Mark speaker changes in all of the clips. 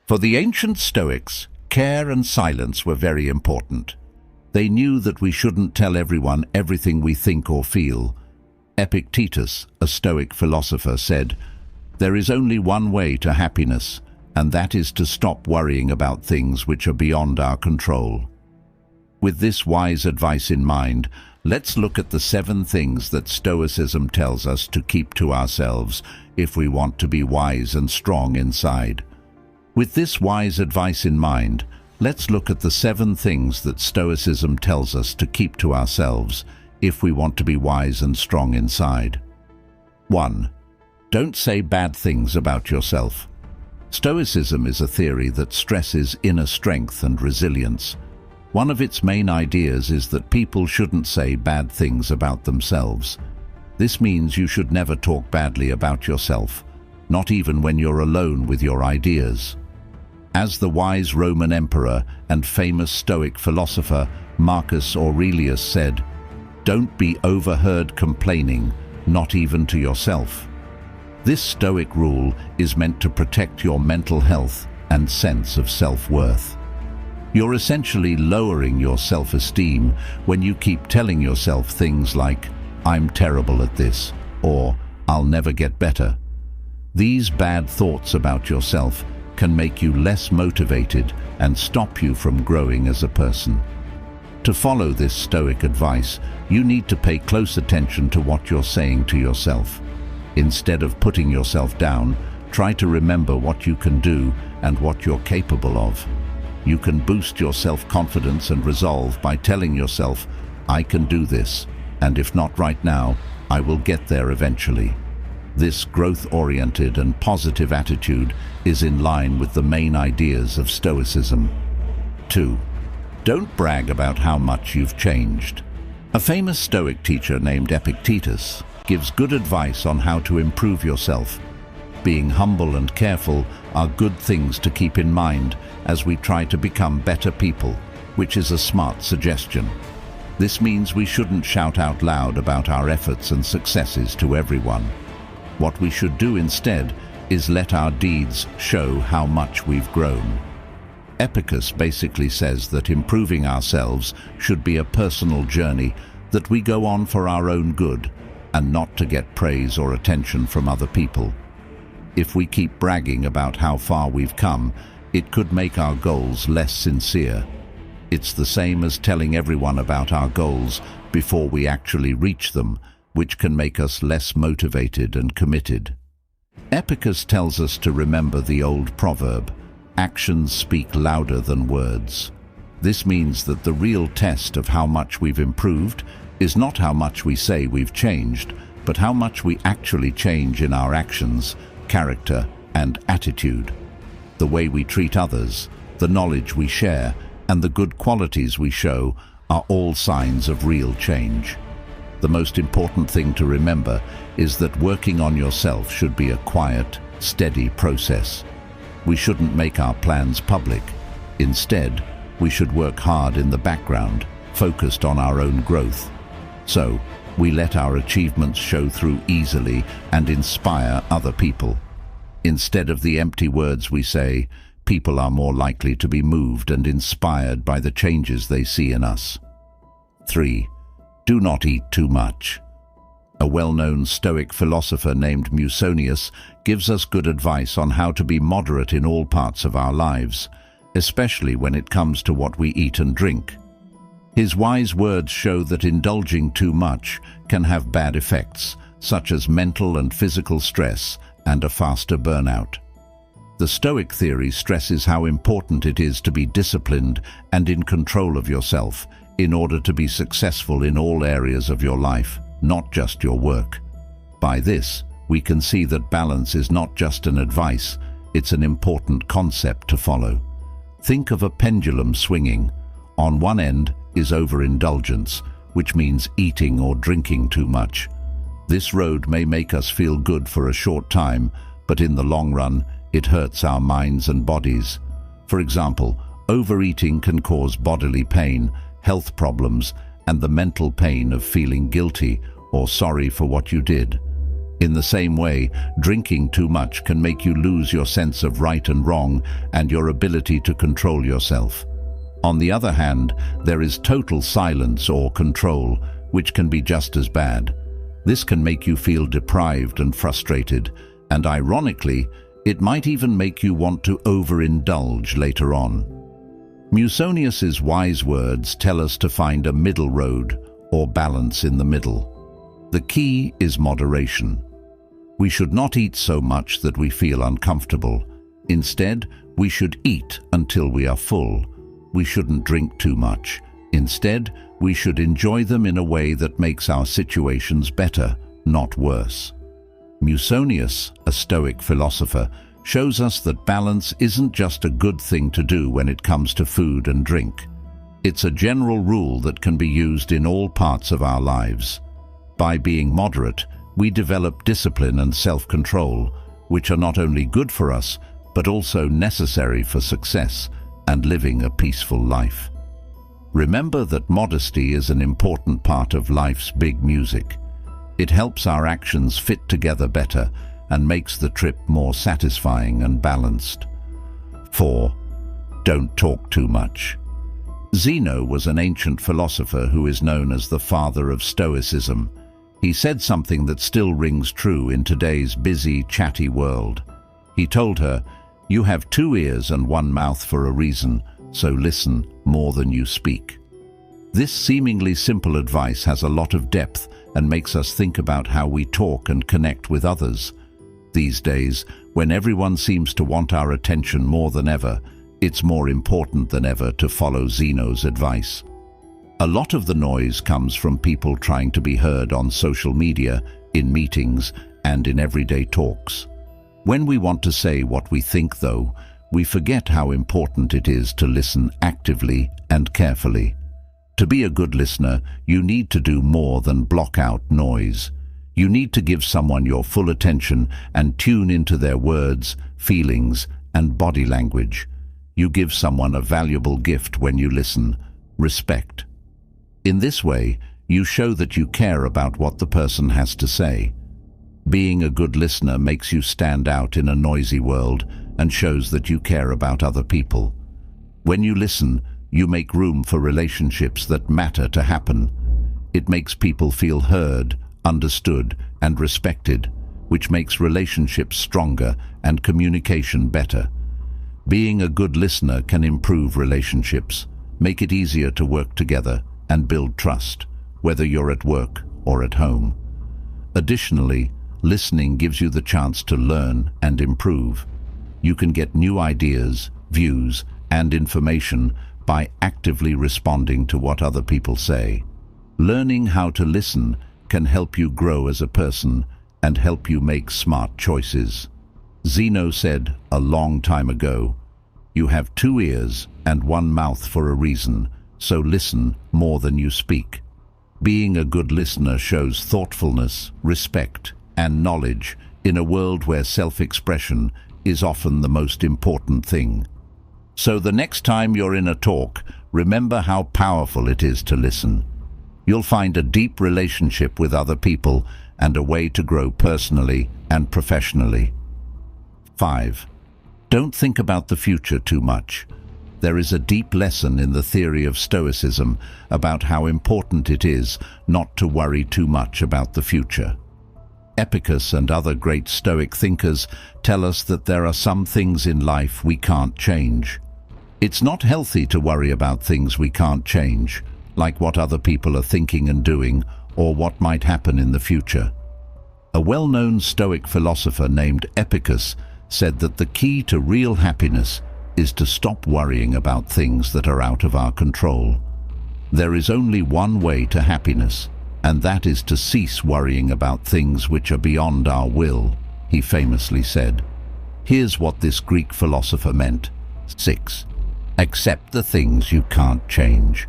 Speaker 1: For the ancient Stoics, care and silence were very important. They knew that we shouldn't tell everyone everything we think or feel. Epictetus, a Stoic philosopher, said, "There is only one way to happiness, and that is to stop worrying about things which are beyond our control." With this wise advice in mind, let's look at the 7 things that Stoicism tells us to keep to ourselves if we want to be wise and strong inside. With this wise advice in mind, let's look at the 7 things that Stoicism tells us to keep to ourselves if we want to be wise and strong inside. 1. Don't say bad things about yourself. Stoicism is a theory that stresses inner strength and resilience. One of its main ideas is that people shouldn't say bad things about themselves. This means you should never talk badly about yourself, not even when you're alone with your ideas. As the wise Roman emperor and famous Stoic philosopher Marcus Aurelius said, "Don't be overheard complaining, not even to yourself." This Stoic rule is meant to protect your mental health and sense of self-worth. You're essentially lowering your self-esteem when you keep telling yourself things like, "I'm terrible at this," or "I'll never get better." These bad thoughts about yourself can make you less motivated and stop you from growing as a person. To follow this Stoic advice, you need to pay close attention to what you're saying to yourself. Instead of putting yourself down, try to remember what you can do and what you're capable of. You can boost your self-confidence and resolve by telling yourself, "I can do this, and if not right now, I will get there eventually." This growth-oriented and positive attitude is in line with the main ideas of Stoicism. 2. Don't brag about how much you've changed. A famous Stoic teacher named Epictetus gives good advice on how to improve yourself. Being humble and careful are good things to keep in mind as we try to become better people, which is a smart suggestion. This means we shouldn't shout out loud about our efforts and successes to everyone. What we should do instead is let our deeds show how much we've grown. Epictetus basically says that improving ourselves should be a personal journey that we go on for our own good and not to get praise or attention from other people. If we keep bragging about how far we've come, it could make our goals less sincere. It's the same as telling everyone about our goals before we actually reach them, which can make us less motivated and committed. Epictetus tells us to remember the old proverb, "Actions speak louder than words." This means that the real test of how much we've improved is not how much we say we've changed, but how much we actually change in our actions, character, and attitude. The way we treat others, the knowledge we share, and the good qualities we show are all signs of real change. The most important thing to remember is that working on yourself should be a quiet, steady process. We shouldn't make our plans public. Instead, we should work hard in the background, focused on our own growth. So, we let our achievements show through easily and inspire other people. Instead of the empty words we say, people are more likely to be moved and inspired by the changes they see in us. 3. Do not eat too much. A well-known Stoic philosopher named Musonius gives us good advice on how to be moderate in all parts of our lives, especially when it comes to what we eat and drink. His wise words show that indulging too much can have bad effects, such as mental and physical stress and a faster burnout. The Stoic theory stresses how important it is to be disciplined and in control of yourself in order to be successful in all areas of your life, not just your work. By this, we can see that balance is not just an advice, it's an important concept to follow. Think of a pendulum swinging. On one end is overindulgence, which means eating or drinking too much. This road may make us feel good for a short time, but in the long run, it hurts our minds and bodies. For example, overeating can cause bodily pain, health problems, and the mental pain of feeling guilty or sorry for what you did. In the same way, drinking too much can make you lose your sense of right and wrong and your ability to control yourself. On the other hand, there is total silence or control, which can be just as bad. This can make you feel deprived and frustrated, and ironically, it might even make you want to overindulge later on. Musonius's wise words tell us to find a middle road, or balance in the middle. The key is moderation. We should not eat so much that we feel uncomfortable. Instead, we should eat until we are full. We shouldn't drink too much. Instead, we should enjoy them in a way that makes our situations better, not worse. Musonius, a Stoic philosopher, shows us that balance isn't just a good thing to do when it comes to food and drink. It's a general rule that can be used in all parts of our lives. By being moderate, we develop discipline and self-control, which are not only good for us, but also necessary for success and living a peaceful life. Remember that modesty is an important part of life's big music. It helps our actions fit together better and makes the trip more satisfying and balanced. 4. Don't talk too much. Zeno was an ancient philosopher who is known as the father of Stoicism. He said something that still rings true in today's busy, chatty world. He told her, "You have 2 ears and 1 mouth for a reason, so listen more than you speak." This seemingly simple advice has a lot of depth and makes us think about how we talk and connect with others. These days, when everyone seems to want our attention more than ever, it's more important than ever to follow Zeno's advice. A lot of the noise comes from people trying to be heard on social media, in meetings, and in everyday talks. When we want to say what we think, though, we forget how important it is to listen actively and carefully. To be a good listener, you need to do more than block out noise. You need to give someone your full attention and tune into their words, feelings, and body language. You give someone a valuable gift when you listen: respect. In this way, you show that you care about what the person has to say. Being a good listener makes you stand out in a noisy world and shows that you care about other people. When you listen, you make room for relationships that matter to happen. It makes people feel heard, understood, and respected, which makes relationships stronger and communication better. Being a good listener can improve relationships, make it easier to work together, and build trust, whether you're at work or at home. Additionally, listening gives you the chance to learn and improve. You can get new ideas, views, and information by actively responding to what other people say. Learning how to listen can help you grow as a person and help you make smart choices. Zeno said a long time ago, "You have 2 ears and 1 mouth for a reason, so listen more than you speak." Being a good listener shows thoughtfulness, respect, and knowledge in a world where self-expression is often the most important thing. So the next time you're in a talk, remember how powerful it is to listen. You'll find a deep relationship with other people and a way to grow personally and professionally. 5. Don't think about the future too much. There is a deep lesson in the theory of Stoicism about how important it is not to worry too much about the future. Epictetus and other great Stoic thinkers tell us that there are some things in life we can't change. It's not healthy to worry about things we can't change, like what other people are thinking and doing, or what might happen in the future. A well-known Stoic philosopher named Epictetus said that the key to real happiness is to stop worrying about things that are out of our control. There is only one way to happiness, and that is to cease worrying about things which are beyond our will, he famously said. Here's what this Greek philosopher meant. 6. Accept the things you can't change.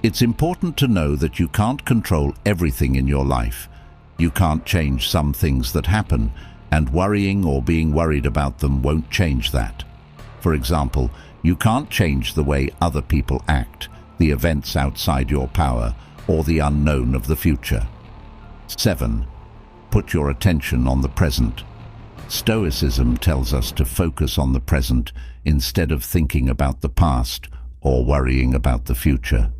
Speaker 1: It's important to know that you can't control everything in your life. You can't change some things that happen, and worrying or being worried about them won't change that. For example, you can't change the way other people act, the events outside your power, or the unknown of the future. 7. put your attention on the present. Stoicism tells us to focus on the present instead of thinking about the past or worrying about the future.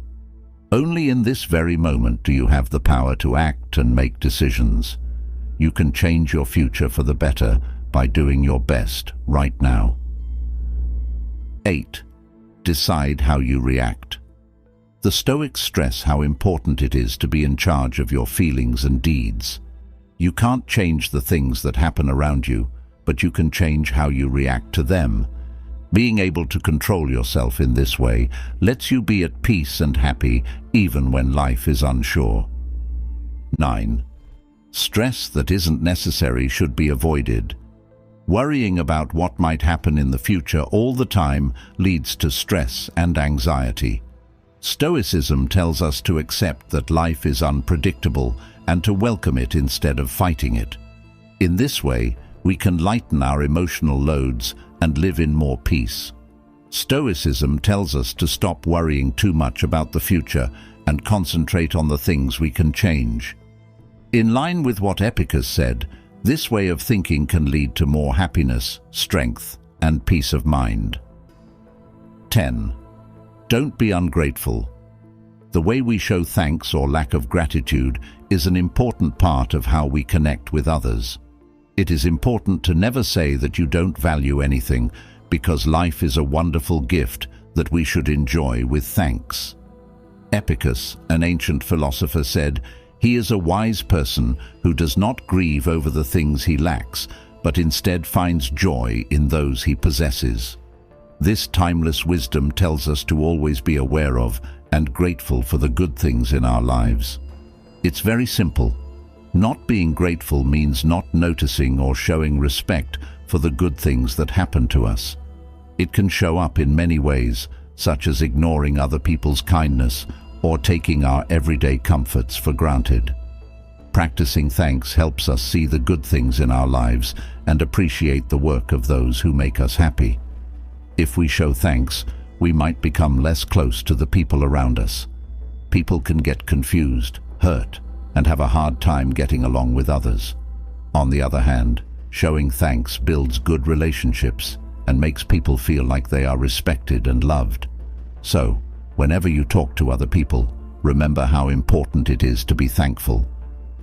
Speaker 1: Only in this very moment do you have the power to act and make decisions. You can change your future for the better by doing your best right now. 8. Decide how you react. The Stoics stress how important it is to be in charge of your feelings and deeds. You can't change the things that happen around you, but you can change how you react to them. Being able to control yourself in this way lets you be at peace and happy even when life is unsure. 9. Stress that isn't necessary should be avoided. Worrying about what might happen in the future all the time leads to stress and anxiety. Stoicism tells us to accept that life is unpredictable and to welcome it instead of fighting it. In this way, we can lighten our emotional loads and live in more peace. Stoicism tells us to stop worrying too much about the future and concentrate on the things we can change. In line with what Epicurus said, this way of thinking can lead to more happiness, strength, and peace of mind. 10. Don't be ungrateful. The way we show thanks or lack of gratitude is an important part of how we connect with others. It is important to never say that you don't value anything, because life is a wonderful gift that we should enjoy with thanks. Epicurus, an ancient philosopher, said, "He is a wise person who does not grieve over the things he lacks, but instead finds joy in those he possesses." This timeless wisdom tells us to always be aware of and grateful for the good things in our lives. It's very simple. Not being grateful means not noticing or showing respect for the good things that happen to us. It can show up in many ways, such as ignoring other people's kindness or taking our everyday comforts for granted. Practicing thanks helps us see the good things in our lives and appreciate the work of those who make us happy. If we show thanks, we might become less close to the people around us. People can get confused, hurt, and have a hard time getting along with others. On the other hand, showing thanks builds good relationships and makes people feel like they are respected and loved. So, whenever you talk to other people, remember how important it is to be thankful.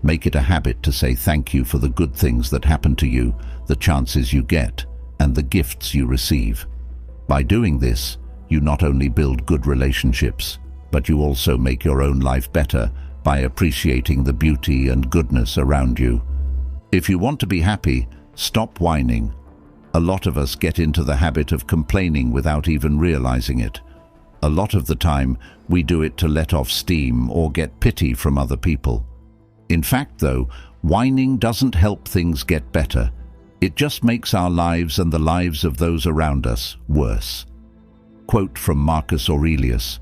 Speaker 1: Make it a habit to say thank you for the good things that happen to you, the chances you get, and the gifts you receive. By doing this, you not only build good relationships, but you also make your own life better by appreciating the beauty and goodness around you. If you want to be happy, stop whining. A lot of us get into the habit of complaining without even realizing it. A lot of the time, we do it to let off steam or get pity from other people. In fact, though, whining doesn't help things get better. It just makes our lives and the lives of those around us worse. Quote from Marcus Aurelius: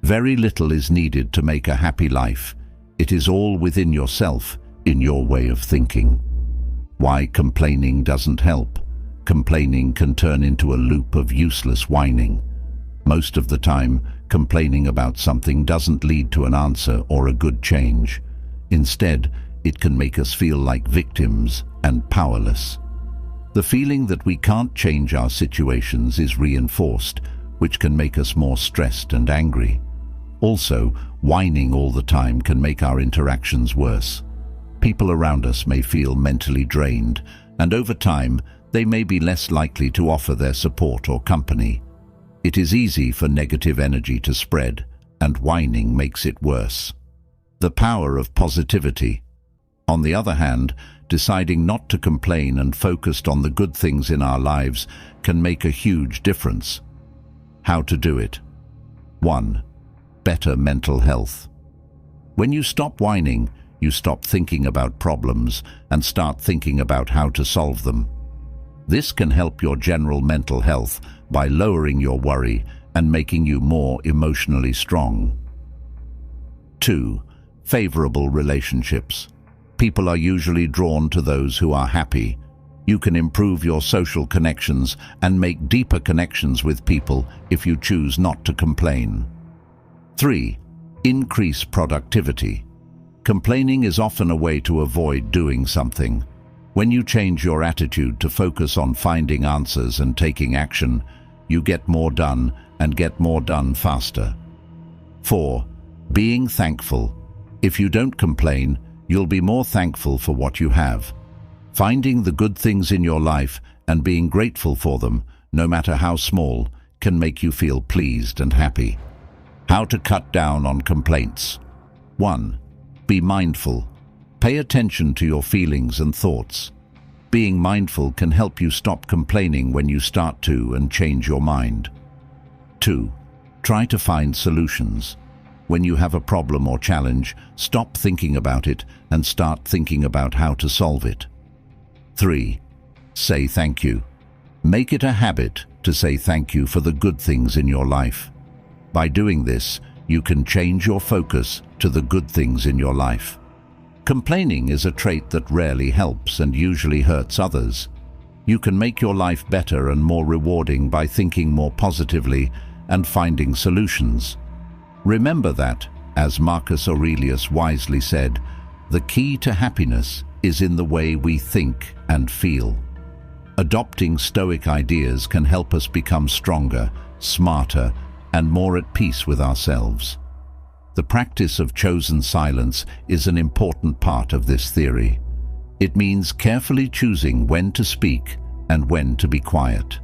Speaker 1: "Very little is needed to make a happy life. It is all within yourself, in your way of thinking." Why complaining doesn't help? Complaining can turn into a loop of useless whining. Most of the time, complaining about something doesn't lead to an answer or a good change. Instead, it can make us feel like victims and powerless. The feeling that we can't change our situations is reinforced, which can make us more stressed and angry. Also, whining all the time can make our interactions worse. People around us may feel mentally drained, and over time, they may be less likely to offer their support or company. It is easy for negative energy to spread, and whining makes it worse. The power of positivity. On the other hand, deciding not to complain and focused on the good things in our lives can make a huge difference. How to do it? 1. Better mental health. When you stop whining, you stop thinking about problems and start thinking about how to solve them. This can help your general mental health by lowering your worry and making you more emotionally strong. 2. Favorable relationships. People are usually drawn to those who are happy. You can improve your social connections and make deeper connections with people if you choose not to complain. 3. Increase productivity. Complaining is often a way to avoid doing something. When you change your attitude to focus on finding answers and taking action, you get more done and get more done faster. 4. Being thankful. If you don't complain, you'll be more thankful for what you have. Finding the good things in your life and being grateful for them, no matter how small, can make you feel pleased and happy. How to cut down on complaints. 1. Be mindful. Pay attention to your feelings and thoughts. Being mindful can help you stop complaining when you start to and change your mind. 2. Try to find solutions. When you have a problem or challenge, stop thinking about it and start thinking about how to solve it. 3. Say thank you. Make it a habit to say thank you for the good things in your life. By doing this, you can change your focus to the good things in your life. Complaining is a trait that rarely helps and usually hurts others. You can make your life better and more rewarding by thinking more positively and finding solutions. Remember that, as Marcus Aurelius wisely said, the key to happiness is in the way we think and feel. Adopting Stoic ideas can help us become stronger, smarter, and more at peace with ourselves. The practice of chosen silence is an important part of this theory. It means carefully choosing when to speak and when to be quiet.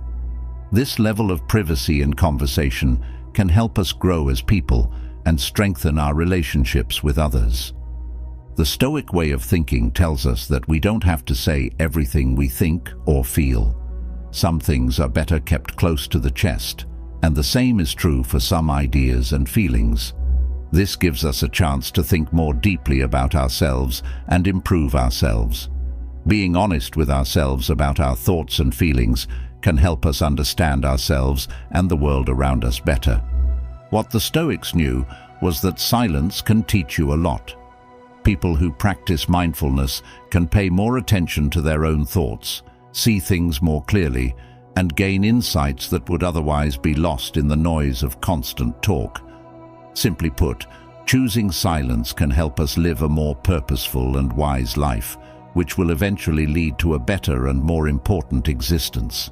Speaker 1: This level of privacy in conversation can help us grow as people and strengthen our relationships with others. The Stoic way of thinking tells us that we don't have to say everything we think or feel. Some things are better kept close to the chest, and the same is true for some ideas and feelings. This gives us a chance to think more deeply about ourselves and improve ourselves. Being honest with ourselves about our thoughts and feelings can help us understand ourselves and the world around us better. What the Stoics knew was that silence can teach you a lot. People who practice mindfulness can pay more attention to their own thoughts, see things more clearly, and gain insights that would otherwise be lost in the noise of constant talk. Simply put, choosing silence can help us live a more purposeful and wise life, which will eventually lead to a better and more important existence.